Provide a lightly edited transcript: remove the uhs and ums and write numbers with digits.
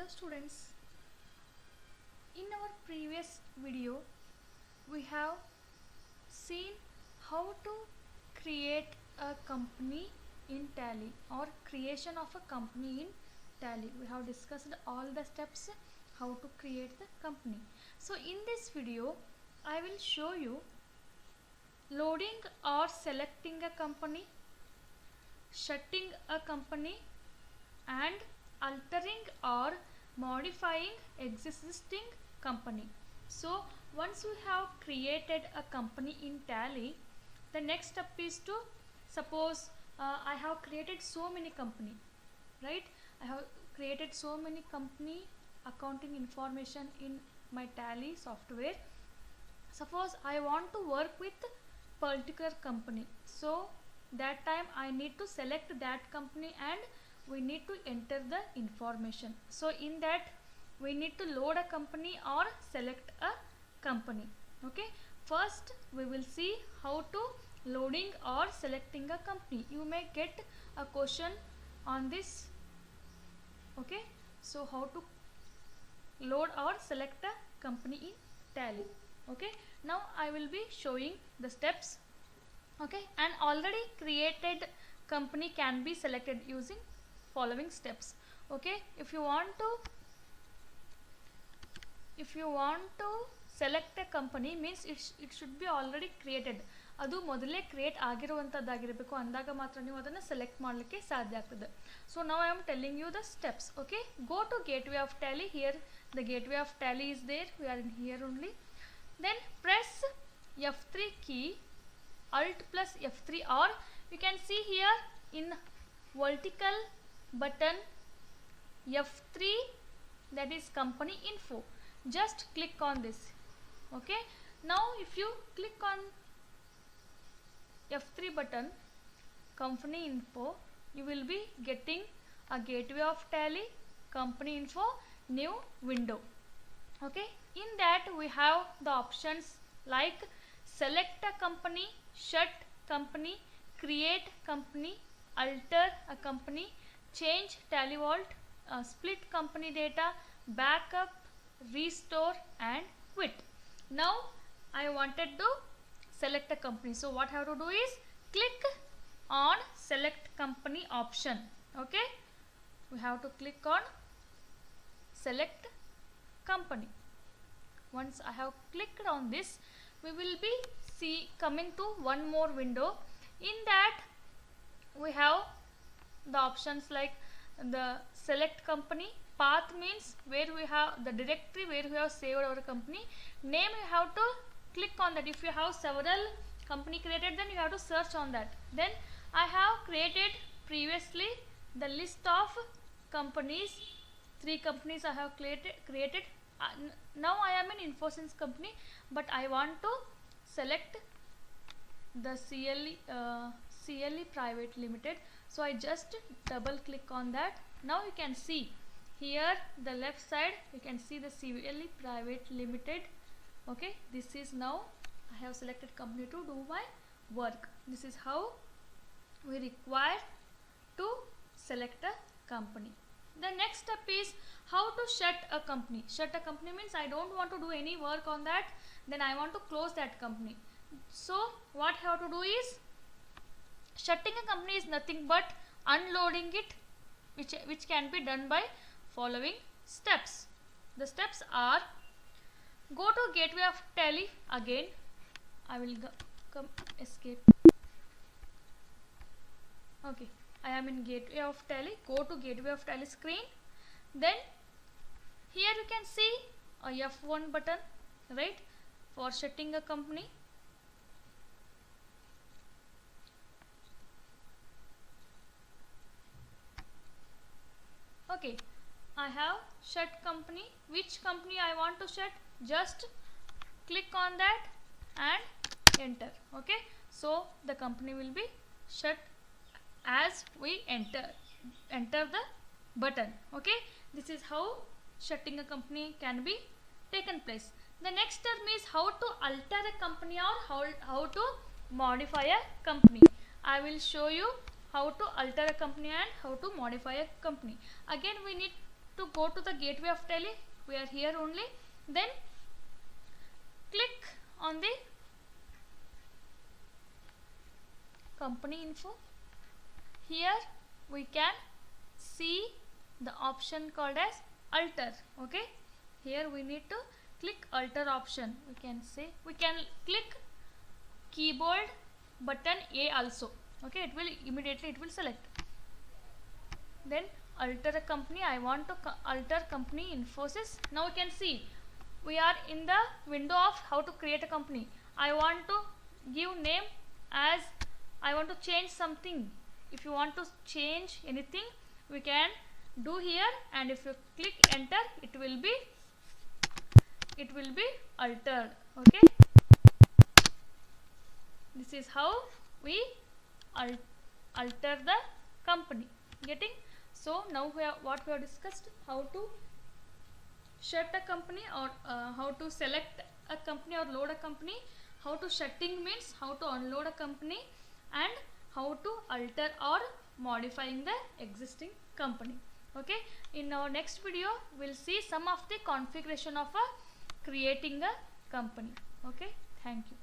Hello students, in our previous video we have seen how to create a company in Tally or creation of a company in Tally. We have discussed all the steps how to create the company. So in this video I will show you loading or selecting a company, shutting a company and altering or modifying existing company. So once we have created a company in Tally, the next step is to suppose I have created so many company, right? I have created so many company accounting information in my Tally software. Suppose I want to work with particular company, so that time I need to select that company and we need to enter the information. So in that we need to load a company or select a company. Okay, first we will see how to loading or selecting a company. You may get a question on this. Okay, so how to load or select a company in Tally. Okay, now I will be showing the steps. Okay, an already created company can be selected using following steps. Okay, if you want to select a company, means it should be already created. ಅದು ಮೊದಲೇ create ಆಗಿರುವಂತದ್ದಾಗಿರಬೇಕು, ಅಂದಾಗ ಮಾತ್ರ ನೀವು ಅದನ್ನು select ಮಾಡಲಿಕ್ಕೆ ಸಾಧ್ಯ ಆಗ್ತದೆ. So now I am telling you the steps. Okay, go to gateway of Tally. Here the gateway of Tally is there. We are in here only. Then press F3 key, Alt plus F3, or you can see here in vertical button F3, that is company info. Just click on this. Okay, now if you click on F3 button, company info, you will be getting a gateway of Tally, company info, new window. Okay, in that we have the options like select a company, shut company, create company, alter a company, change Tally Vault, split company data, backup, restore and quit. Now I wanted to select a company, so what I have to do is click on select company option. Okay, we have to click on select company. Once I have clicked on this, we will be coming to one more window. In that we have the options like the select company, path means where we have the directory where we have saved our company, name you have to click on that. If you have several company created, then you have to search on that. Then I have created previously the list of companies, 3 companies I have created. Now I am in Infosys company, but I want to select the CLE Private Limited, so I just double click on that. Now you can see here the left side, you can see the CLE Private Limited. Okay, this is now I have selected company to do my work. This is how we require to select a company. The next step is how to shut a company. Shut a company means I don't want to do any work on that, then I want to close that company. So what I have to do is, shutting a company is nothing but unloading it, which can be done by following steps. The steps are, go to gateway of Tally again. I will come escape. Okay, I am in gateway of Tally. Go to gateway of Tally screen. Then here you can see a F1 button, right, for shutting a company. Okay, I have shut company. Which company I want to shut? Just click on that and enter. Okay, so the company will be shut as we enter the button. Okay, this is how shutting a company can be taken place. The next term is how to alter a company or how to modify a company. I will show you how to alter a company and how to modify a company. Again we need to go to the gateway of Tele, we are here only. Then click on the company info. Here we can see the option called as alter. Okay, here we need to click alter option. We can click keyboard button A also. Okay, it will immediately select. Then alter a company. I want to alter company Infosys. Now we can see we are in the window of how to create a company. I want to give name as I want to change something. If you want to change anything, we can do here, and if you click enter, it will be altered. Okay, this is how we alter the company. Getting? So now what we have discussed, how to shut a company, or how to select a company or load a company. How to shutting means how to unload a company, and how to alter or modifying the existing company. Okay, in our next video we'll see some of the configuration of creating a company. Okay, thank you.